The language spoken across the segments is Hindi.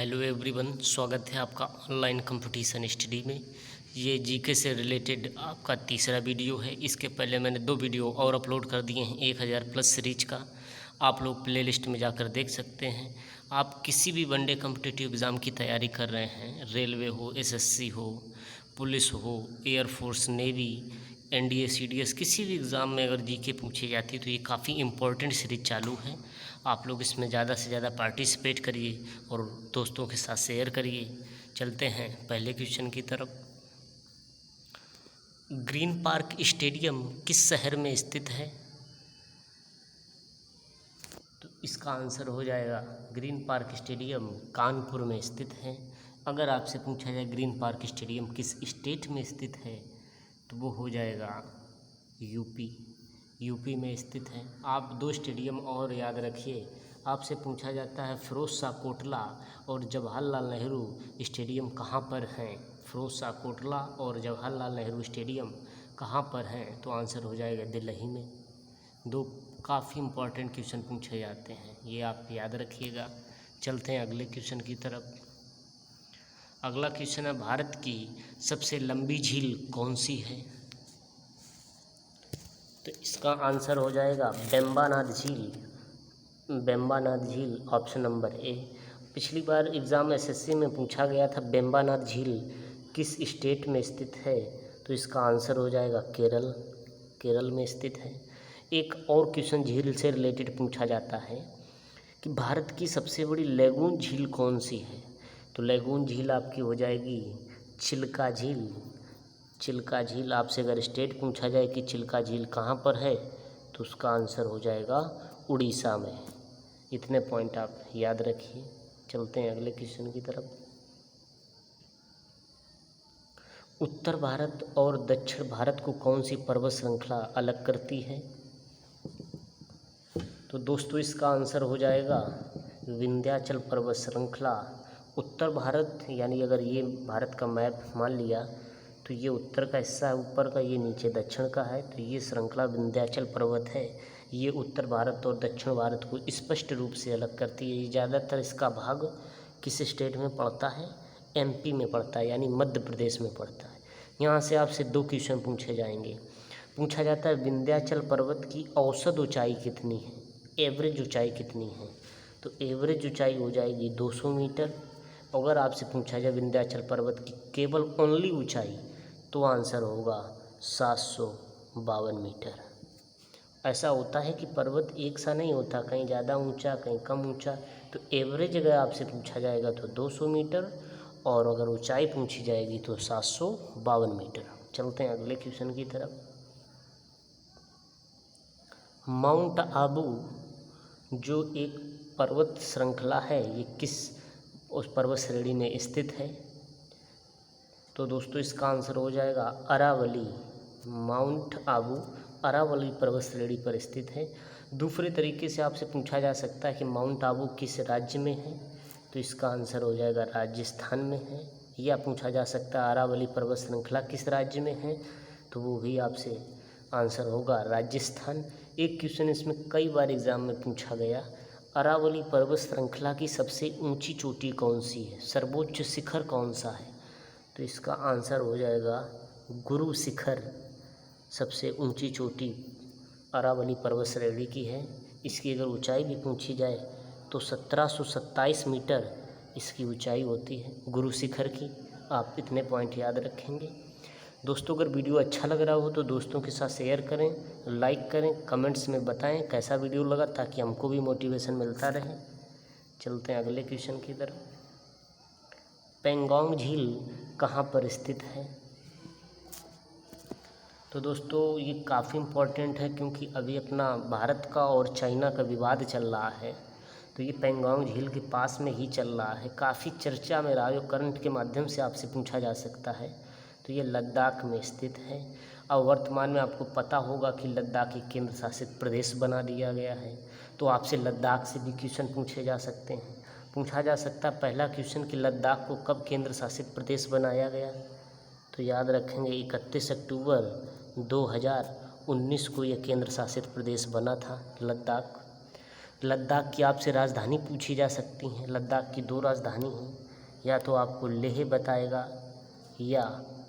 हेलो एवरीवन, स्वागत है आपका ऑनलाइन कंपटीशन स्टडी में। ये जीके से रिलेटेड आपका तीसरा वीडियो है। इसके पहले मैंने 2 वीडियो और अपलोड कर दिए हैं 1000 प्लस सीरीज का। आप लोग प्लेलिस्ट में जाकर देख सकते हैं। आप किसी भी वनडे कॉम्पिटिटिव एग्ज़ाम की तैयारी कर रहे हैं, रेलवे हो, एसएससी हो, पुलिस हो, एयरफोर्स, नेवी, एनडीए, सीडीएस, किसी भी एग्ज़ाम में अगर जीके पूछी जाती है तो ये काफ़ी इम्पोर्टेंट सीरीज चालू है। आप लोग इसमें ज़्यादा से ज़्यादा पार्टिसिपेट करिए और दोस्तों के साथ शेयर करिए। चलते हैं पहले क्वेश्चन की तरफ। ग्रीन पार्क स्टेडियम किस शहर में स्थित है? तो इसका आंसर हो जाएगा ग्रीन पार्क स्टेडियम कानपुर में स्थित है। अगर आपसे पूछा जाए ग्रीन पार्क स्टेडियम किस स्टेट में स्थित है तो वो हो जाएगा यूपी में स्थित है। आप 2 स्टेडियम और याद रखिए। आपसे पूछा जाता है फिरोज शाह कोटला और जवाहरलाल नेहरू स्टेडियम कहाँ पर हैं? फिरोज शाह कोटला और जवाहरलाल नेहरू स्टेडियम कहाँ पर हैं? तो आंसर हो जाएगा दिल्ली में। 2 काफ़ी इम्पोर्टेंट क्वेश्चन पूछे जाते हैं, ये आप याद रखिएगा। चलते हैं अगले क्वेश्चन की तरफ। अगला क्वेश्चन है, भारत की सबसे लंबी झील कौन सी है? तो इसका आंसर हो जाएगा बेम्बानाथ झील, ऑप्शन नंबर ए। पिछली बार एग्ज़ाम एसएससी में पूछा गया था बेम्बानाथ झील किस स्टेट में स्थित है? तो इसका आंसर हो जाएगा केरल में स्थित है। एक और क्वेश्चन झील से रिलेटेड पूछा जाता है कि भारत की सबसे बड़ी लैगून झील कौन सी है? तो लैगून झील आपकी हो जाएगी चिल्का झील। आपसे अगर स्टेट पूछा जाए कि चिल्का झील कहाँ पर है तो उसका आंसर हो जाएगा उड़ीसा में। इतने पॉइंट आप याद रखिए। चलते हैं अगले क्वेश्चन की तरफ। उत्तर भारत और दक्षिण भारत को कौन सी पर्वत श्रृंखला अलग करती है? तो दोस्तों इसका आंसर हो जाएगा विंध्याचल पर्वत श्रृंखला। उत्तर भारत यानी अगर ये भारत का मैप मान लिया तो ये उत्तर का हिस्सा है ऊपर का, ये नीचे दक्षिण का है। तो ये श्रृंखला विंध्याचल पर्वत है। ये उत्तर भारत और दक्षिण भारत को स्पष्ट रूप से अलग करती है। ये ज़्यादातर इसका भाग किस स्टेट में पड़ता है? एमपी में पड़ता है, यानी मध्य प्रदेश में पड़ता है। यहाँ से आपसे 2 क्वेश्चन पूछे जाएंगे। पूछा जाता है विंध्याचल पर्वत की औसत ऊंचाई कितनी है, एवरेज ऊंचाई कितनी है? तो एवरेज ऊंचाई हो जाएगी 200 मीटर। अगर आपसे पूछा जाए विंध्याचल पर्वत की केवल ओनली ऊंचाई तो आंसर होगा 752 मीटर। ऐसा होता है कि पर्वत एक सा नहीं होता, कहीं ज़्यादा ऊंचा कहीं कम ऊंचा। तो एवरेज अगर आपसे पूछा जाएगा तो 200 मीटर और अगर ऊंचाई पूछी जाएगी तो 752 मीटर। चलते हैं अगले क्वेश्चन की तरफ। माउंट आबू जो एक पर्वत श्रृंखला है, ये किस उस पर्वत श्रेणी में स्थित है? तो दोस्तों इसका आंसर हो जाएगा अरावली। माउंट आबू अरावली पर्वत श्रेणी पर स्थित है। दूसरे तरीके से आपसे पूछा जा सकता है कि माउंट आबू किस राज्य में है? तो इसका आंसर हो जाएगा राजस्थान में है। या पूछा जा सकता है अरावली पर्वत श्रृंखला किस राज्य में है? तो वो भी आपसे आंसर होगा राजस्थान। एक क्वेश्चन इसमें कई बार एग्जाम में पूछा गया, अरावली पर्वत श्रृंखला की सबसे ऊंची चोटी कौन सी है, सर्वोच्च शिखर कौन सा है? तो इसका आंसर हो जाएगा गुरु शिखर। सबसे ऊंची चोटी अरावली पर्वत श्रेणी की है। इसकी अगर ऊंचाई भी पूछी जाए तो 1727 मीटर इसकी ऊंचाई होती है गुरु शिखर की। आप इतने पॉइंट याद रखेंगे। दोस्तों अगर वीडियो अच्छा लग रहा हो तो दोस्तों के साथ शेयर करें, लाइक करें, कमेंट्स में बताएं कैसा वीडियो लगा, ताकि हमको भी मोटिवेशन मिलता रहे। चलते हैं अगले क्वेश्चन की तरफ। पेंगोंग झील कहाँ पर स्थित है? तो दोस्तों ये काफ़ी इम्पोर्टेंट है, क्योंकि अभी अपना भारत का और चाइना का विवाद चल रहा है। तो ये पेंगोंग झील के पास में ही चल रहा है, काफ़ी चर्चा में रहा है, करंट के माध्यम से आपसे पूछा जा सकता है। तो ये लद्दाख में स्थित है। और वर्तमान में आपको पता होगा कि लद्दाख एक केंद्र शासित प्रदेश बना दिया गया है। तो आपसे लद्दाख से भी क्वेश्चन पूछे जा सकते हैं। पूछा जा सकता है पहला क्वेश्चन कि लद्दाख को कब केंद्र शासित प्रदेश बनाया गया? तो याद रखेंगे 31 अक्टूबर 2019 को यह केंद्र शासित प्रदेश बना था लद्दाख। लद्दाख की आपसे राजधानी पूछी जा सकती हैं। लद्दाख की 2 राजधानी हैं, या तो आपको लेह बताएगा या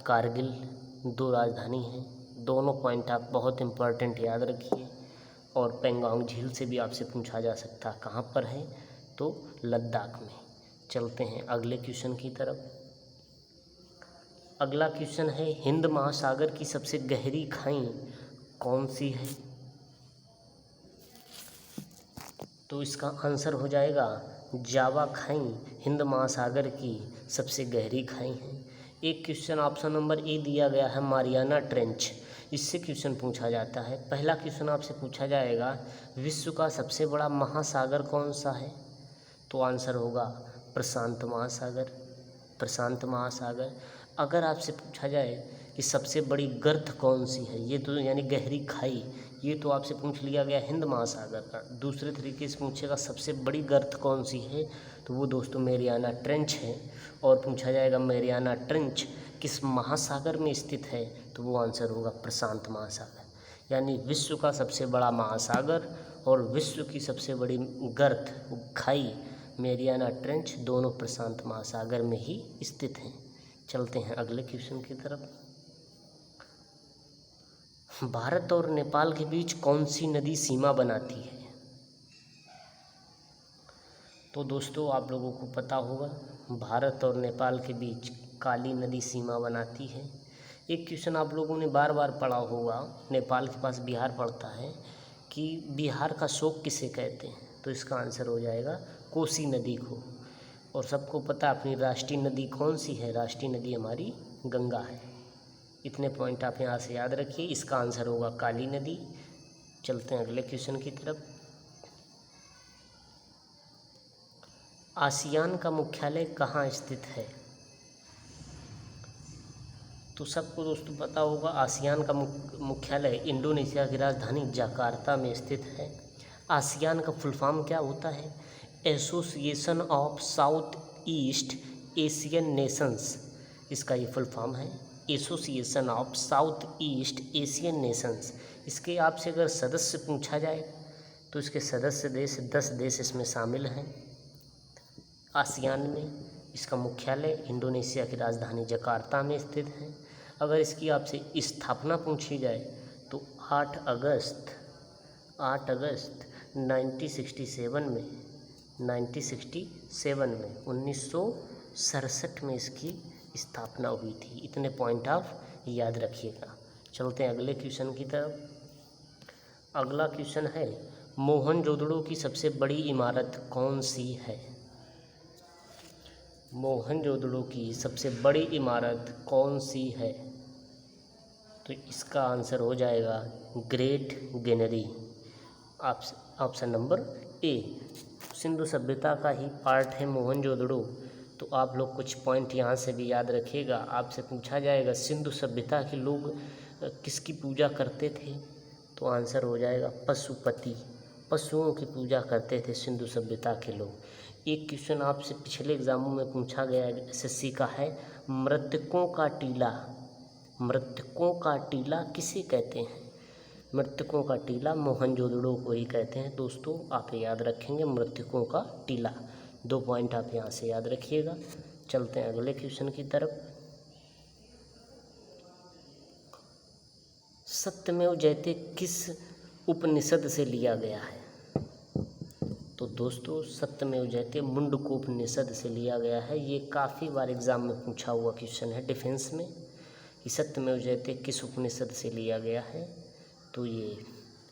कारगिल, 2 राजधानी हैं। दोनों पॉइंट आप बहुत इम्पोर्टेंट याद रखिए। और पेंगोंग झील से भी आपसे पूछा जा सकता है कहाँ पर है, तो लद्दाख में। चलते हैं अगले क्वेश्चन की तरफ। अगला क्वेश्चन है, हिंद महासागर की सबसे गहरी खाई कौन सी है? तो इसका आंसर हो जाएगा जावा खाई हिंद महासागर की सबसे गहरी खाई है। एक क्वेश्चन ऑप्शन नंबर ए दिया गया है मारियाना ट्रेंच, इससे क्वेश्चन पूछा जाता है। पहला क्वेश्चन आपसे पूछा जाएगा विश्व का सबसे बड़ा महासागर कौन सा है? तो आंसर होगा प्रशांत महासागर। प्रशांत महासागर। अगर आपसे पूछा जाए कि सबसे बड़ी गर्त कौन सी है, ये तो यानी गहरी खाई, ये तो आपसे पूछ लिया गया हिंद महासागर का। दूसरे तरीके से पूछेगा सबसे बड़ी गर्त कौन सी है, तो वो दोस्तों मैरियाना ट्रेंच है। और पूछा जाएगा मैरियाना ट्रेंच किस महासागर में स्थित है, तो वो आंसर होगा प्रशांत महासागर। यानी विश्व का सबसे बड़ा महासागर और विश्व की सबसे बड़ी गर्त खाई मैरियाना ट्रेंच, दोनों प्रशांत महासागर में ही स्थित हैं। चलते हैं अगले क्वेश्चन की तरफ। भारत और नेपाल के बीच कौन सी नदी सीमा बनाती है? तो दोस्तों आप लोगों को पता होगा भारत और नेपाल के बीच काली नदी सीमा बनाती है। एक क्वेश्चन आप लोगों ने बार बार पढ़ा होगा, नेपाल के पास बिहार पड़ता है, कि बिहार का शोक किसे कहते हैं? तो इसका आंसर हो जाएगा कोसी नदी को। और सबको पता अपनी राष्ट्रीय नदी कौन सी है? राष्ट्रीय नदी हमारी गंगा है। इतने पॉइंट आप यहाँ से याद रखिए। इसका आंसर होगा काली नदी। चलते हैं अगले क्वेश्चन की तरफ। आसियान का मुख्यालय कहाँ स्थित है? तो सबको दोस्तों पता होगा आसियान का मुख्यालय इंडोनेशिया की राजधानी जकार्ता में स्थित है। आसियान का फुल फॉर्म क्या होता है? Association of south east Asian Nations, इसका ये फुल फॉर्म है। Association of south east Asian Nations. इसके आपसे अगर सदस्य पूछा जाए तो इसके सदस्य देश 10 देश इसमें शामिल हैं आसियान में। इसका मुख्यालय इंडोनेशिया की राजधानी जकार्ता में स्थित है। अगर इसकी आपसे स्थापना पूछी जाए तो 8 अगस्त 1967 में 1967 में इसकी स्थापना हुई थी। इतने पॉइंट आप याद रखिएगा। चलते हैं अगले क्वेश्चन की तरफ। अगला क्वेश्चन है, मोहनजोदड़ो की सबसे बड़ी इमारत कौन सी है? मोहनजोदड़ो की सबसे बड़ी इमारत कौन सी है? तो इसका आंसर हो जाएगा great granary. Option number A. Sindhu सभ्यता का ही पार्ट है मोहनजोदड़ो। तो आप लोग कुछ पॉइंट यहाँ से भी याद रखिएगा। आपसे पूछा जाएगा सिंधु सभ्यता के लोग किसकी पूजा करते थे? तो आंसर हो जाएगा पशुपति। पशुओं की पूजा करते थे सिंधु सभ्यता के लोग। एक क्वेश्चन आपसे पिछले एग्जामों में पूछा गया एसएससी का है, मृतकों का टीला। मृतकों का टीला किसे कहते हैं? मृतकों का टीला मोहनजोदड़ो को ही कहते हैं। दोस्तों आप याद रखेंगे मृतकों का टीला। 2 पॉइंट आप यहाँ से याद रखिएगा। चलते हैं अगले क्वेश्चन की तरफ। सत्यमेव जयते किस उपनिषद से लिया गया है? तो दोस्तों सत्यमेव जयते मुंडकोपनिषद से लिया गया है। ये काफ़ी बार एग्जाम में पूछा हुआ क्वेश्चन है डिफेंस में, कि सत्यमेव जयते किस उपनिषद से लिया गया है? तो ये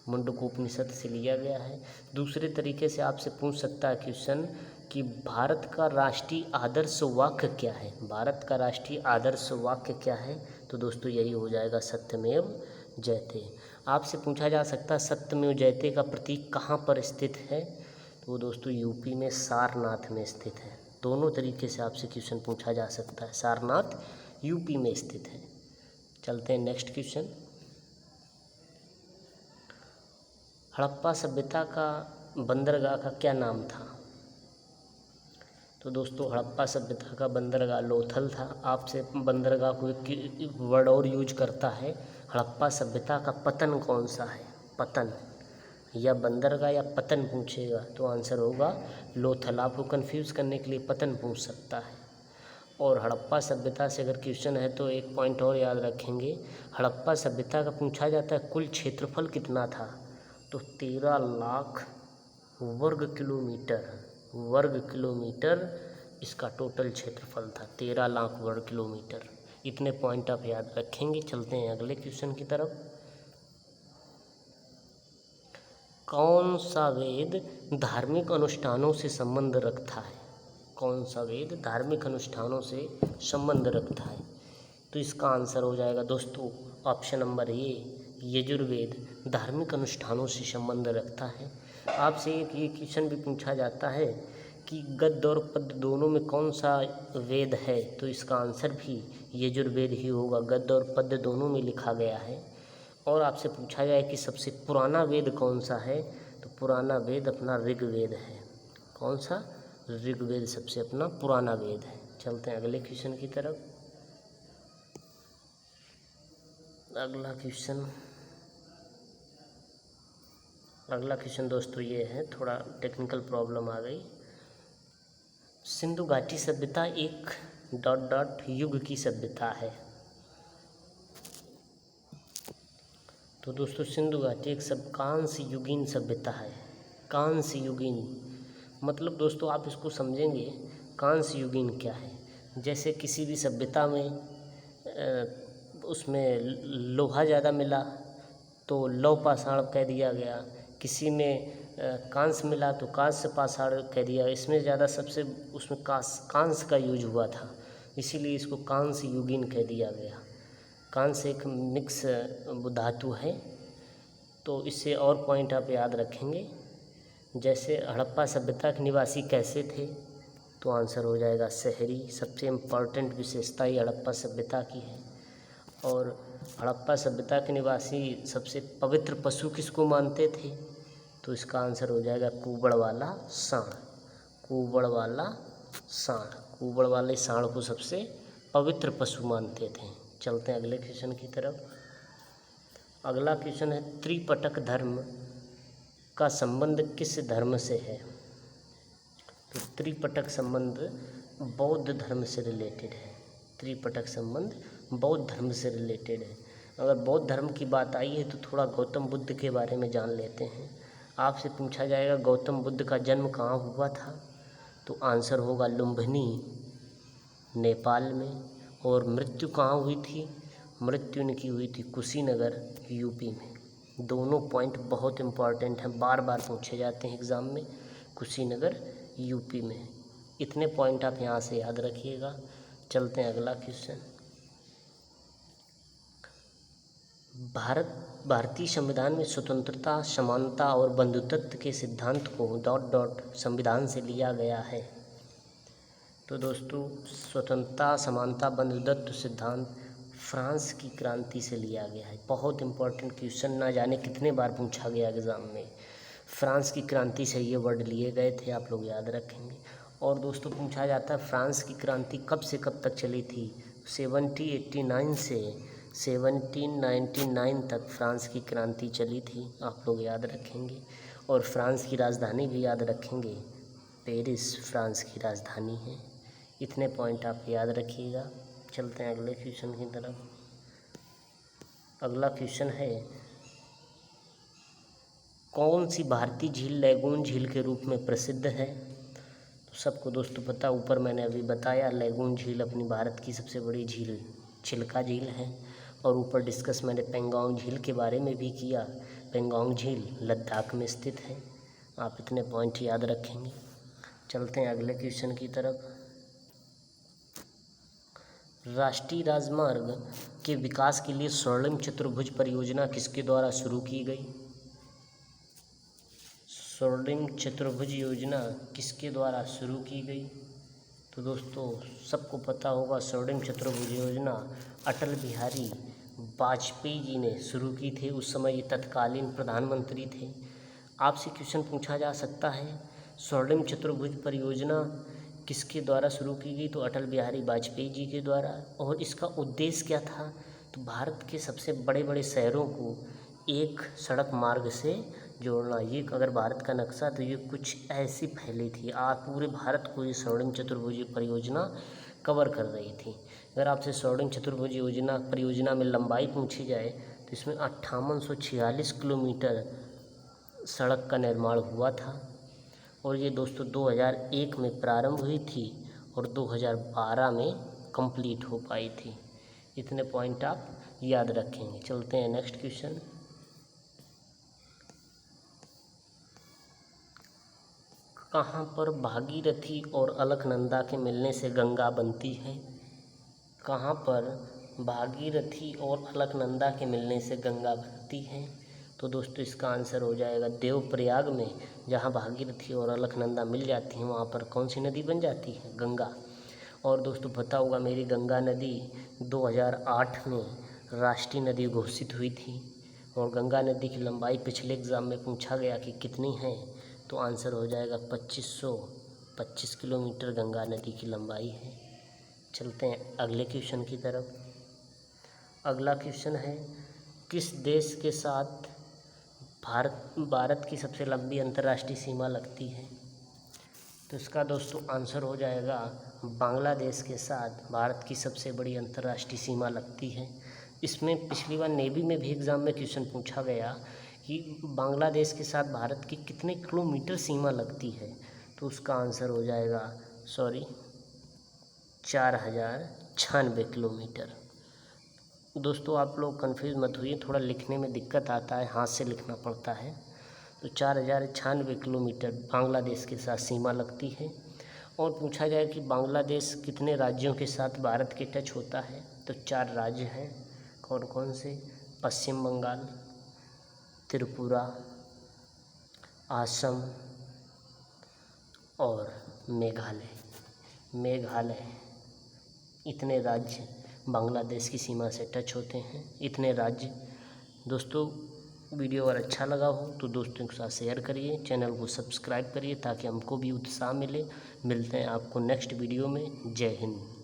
मुंडकोपनिषद से लिया गया है। दूसरे तरीके से आपसे पूछ सकता है क्वेश्चन कि भारत का राष्ट्रीय आदर्श वाक्य क्या है? भारत का राष्ट्रीय आदर्श वाक्य क्या है? तो दोस्तों यही हो जाएगा सत्यमेव जयते। आपसे पूछा जा सकता है सत्यमेव जयते का प्रतीक कहाँ पर स्थित है? तो दोस्तों यूपी में सारनाथ में स्थित है। दोनों तरीके से आपसे क्वेश्चन पूछा जा सकता है। सारनाथ यूपी में स्थित है। चलते हैं नेक्स्ट क्वेश्चन। हड़प्पा सभ्यता का बंदरगाह का क्या नाम था? तो दोस्तों हड़प्पा सभ्यता का बंदरगाह लोथल था। आपसे बंदरगाह को एक वर्ड और यूज करता है, हड़प्पा सभ्यता का पतन कौन सा है? पतन। या बंदरगाह या पतन पूछेगा तो आंसर होगा लोथल। आपको कंफ्यूज करने के लिए पतन पूछ सकता है। और हड़प्पा सभ्यता से अगर क्वेश्चन है तो एक पॉइंट और याद रखेंगे, हड़प्पा सभ्यता का पूछा जाता है कुल क्षेत्रफल कितना था, तो 13 लाख वर्ग किलोमीटर इसका टोटल क्षेत्रफल था, 13 लाख वर्ग किलोमीटर। इतने पॉइंट आप याद रखेंगे। चलते हैं अगले क्वेश्चन की तरफ। कौन सा वेद धार्मिक अनुष्ठानों से संबंध रखता है? कौन सा वेद धार्मिक अनुष्ठानों से संबंध रखता है? तो इसका आंसर हो जाएगा दोस्तों ऑप्शन नंबर ए, यजुर्वेद धार्मिक अनुष्ठानों से संबंध रखता है। आपसे एक ये क्वेश्चन भी पूछा जाता है कि गद्य और पद्य दोनों में कौन सा वेद है, तो इसका आंसर भी यजुर्वेद ही होगा। गद्य और पद्य दोनों में लिखा गया है। और आपसे पूछा जाए कि सबसे पुराना वेद कौन सा है, तो पुराना वेद अपना ऋग्वेद है। कौन सा? ऋग्वेद सबसे अपना पुराना वेद है। चलते हैं अगले क्वेश्चन की तरफ। अगला क्वेश्चन दोस्तों ये है, थोड़ा टेक्निकल प्रॉब्लम आ गई। सिंधु घाटी सभ्यता एक ... युग की सभ्यता है। तो दोस्तों सिंधु घाटी एक कांस्य युगीन सभ्यता है। कांस्य युगीन मतलब दोस्तों आप इसको समझेंगे, कांस्य युगीन क्या है। जैसे किसी भी सभ्यता में उसमें लोहा ज़्यादा मिला तो लौह पाषाण कह दिया गया, किसी में कांस्य मिला तो कांस्य पाषाण कह दिया। इसमें ज़्यादा सबसे उसमें कांस्य का यूज हुआ था, इसीलिए इसको कांस्य युगीन कह दिया गया। कांस्य एक मिक्स धातु है। तो इससे और पॉइंट आप याद रखेंगे। जैसे हड़प्पा सभ्यता के निवासी कैसे थे, तो आंसर हो जाएगा शहरी। सबसे इम्पॉर्टेंट विशेषता ही हड़प्पा सभ्यता की है। और हड़प्पा सभ्यता के निवासी सबसे पवित्र पशु किसको मानते थे, तो इसका आंसर हो जाएगा कुबड़ वाला सांड। कुबड़ वाले सांड को सबसे पवित्र पशु मानते थे। चलते हैं अगले क्वेश्चन की तरफ। अगला क्वेश्चन है त्रिपिटक धर्म का संबंध किस धर्म से है? तो त्रिपिटक संबंध बौद्ध धर्म से रिलेटेड है। त्रिपिटक संबंध बौद्ध धर्म से रिलेटेड है। अगर बौद्ध धर्म की बात आई है तो थोड़ा गौतम बुद्ध के बारे में जान लेते हैं। आपसे पूछा जाएगा गौतम बुद्ध का जन्म कहाँ हुआ था, तो आंसर होगा लुम्बिनी नेपाल में। और मृत्यु कहाँ हुई थी? मृत्यु इनकी हुई थी कुशीनगर यूपी में। दोनों पॉइंट बहुत इम्पॉर्टेंट हैं, बार बार पूछे जाते हैं एग्ज़ाम में। कुशीनगर यूपी में। इतने पॉइंट आप यहाँ से याद रखिएगा। चलते हैं अगला क्वेश्चन। भारतीय संविधान में स्वतंत्रता, समानता और बंधुत्व के सिद्धांत को ... संविधान से लिया गया है। तो दोस्तों स्वतंत्रता, समानता, बंधुत्व सिद्धांत फ्रांस की क्रांति से लिया गया है। बहुत इंपॉर्टेंट क्वेश्चन, ना जाने कितने बार पूछा गया एग्ज़ाम में। फ्रांस की क्रांति से ये वर्ड लिए गए थे, आप लोग याद रखेंगे। और दोस्तों पूछा जाता है फ्रांस की क्रांति कब से कब तक चली थी? 1789 से 1799 तक फ्रांस की क्रांति चली थी, आप लोग याद रखेंगे। और फ्रांस की राजधानी भी याद रखेंगे, पेरिस फ्रांस की राजधानी है। इतने पॉइंट आप याद रखिएगा। चलते हैं अगले क्वेश्चन की तरफ। अगला क्वेश्चन है कौन सी भारतीय झील लैगून झील के रूप में प्रसिद्ध है? तो सबको दोस्तों पता, ऊपर मैंने अभी बताया लैगून झील अपनी भारत की सबसे बड़ी झील चिल्का झील है। और ऊपर डिस्कस मैंने पेंगोंग झील के बारे में भी किया। पेंगोंग झील लद्दाख में स्थित है। आप इतने पॉइंट याद रखेंगे। चलते हैं अगले क्वेश्चन की तरफ। राष्ट्रीय राजमार्ग के विकास के लिए स्वर्णिम चतुर्भुज परियोजना किसके द्वारा शुरू की गई? स्वर्णिम चतुर्भुज योजना किसके द्वारा शुरू की गई? तो दोस्तों सबको पता होगा स्वर्णिम चतुर्भुज योजना अटल बिहारी वाजपेयी जी ने शुरू की थी। उस समय ये तत्कालीन प्रधानमंत्री थे। आपसे क्वेश्चन पूछा जा सकता है स्वर्णिम चतुर्भुज परियोजना किसके द्वारा शुरू की गई? तो अटल बिहारी वाजपेयी जी के द्वारा। और इसका उद्देश्य क्या था? तो भारत के सबसे बड़े बड़े शहरों को एक सड़क मार्ग से जोड़ना। ये अगर भारत का नक्शा तो ये कुछ ऐसी फैली थी, आज पूरे भारत को ये स्वर्णिम चतुर्भुज परियोजना कवर कर रही थी। अगर आपसे स्वर्णिम चतुर्भुज परियोजना में लंबाई पूछी जाए तो इसमें 5846 किलोमीटर सड़क का निर्माण हुआ था और ये दोस्तों 2001 में प्रारंभ हुई थी और 2012 में कंप्लीट हो पाई थी। इतने पॉइंट आप याद रखेंगे। चलते हैं नेक्स्ट क्वेश्चन। कहाँ पर भागीरथी और अलकनंदा के मिलने से गंगा बनती है? कहाँ पर भागीरथी और अलकनंदा के मिलने से गंगा बनती है? तो दोस्तों इसका आंसर हो जाएगा देवप्रयाग में, जहाँ भागीरथी और अलकनंदा मिल जाती हैं वहाँ पर कौन सी नदी बन जाती है? गंगा। और दोस्तों पता होगा मेरी गंगा नदी 2008 में राष्ट्रीय नदी घोषित हुई थी और गंगा नदी की लंबाई पिछले एग्ज़ाम में पूछा गया कि कितनी है, तो आंसर हो जाएगा 2525 किलोमीटर गंगा नदी की लंबाई है। चलते हैं अगले क्वेश्चन की तरफ। अगला क्वेश्चन है किस देश के साथ भारत की सबसे लंबी अंतर्राष्ट्रीय सीमा लगती है? तो इसका दोस्तों आंसर हो जाएगा बांग्लादेश के साथ भारत की सबसे बड़ी अंतर्राष्ट्रीय सीमा लगती है। इसमें पिछली बार नेवी में भी एग्ज़ाम में क्वेश्चन पूछा गया कि बांग्लादेश के साथ भारत की कितने किलोमीटर सीमा लगती है, तो उसका आंसर हो जाएगा 4096 किलोमीटर। दोस्तों आप लोग कंफ्यूज मत हुई, थोड़ा लिखने में दिक्कत आता है, हाथ से लिखना पड़ता है। तो 4096 किलोमीटर बांग्लादेश के साथ सीमा लगती है। और पूछा जाए कि बांग्लादेश कितने राज्यों के साथ भारत के टच होता है, तो 4 राज्य हैं। कौन कौन से? पश्चिम बंगाल, त्रिपुरा, असम और मेघालय। इतने राज्य बांग्लादेश की सीमा से टच होते हैं, इतने राज्य। दोस्तों वीडियो अगर अच्छा लगा हो तो दोस्तों के साथ शेयर करिए, चैनल को सब्सक्राइब करिए ताकि हमको भी उत्साह मिले। मिलते हैं आपको नेक्स्ट वीडियो में। जय हिंद।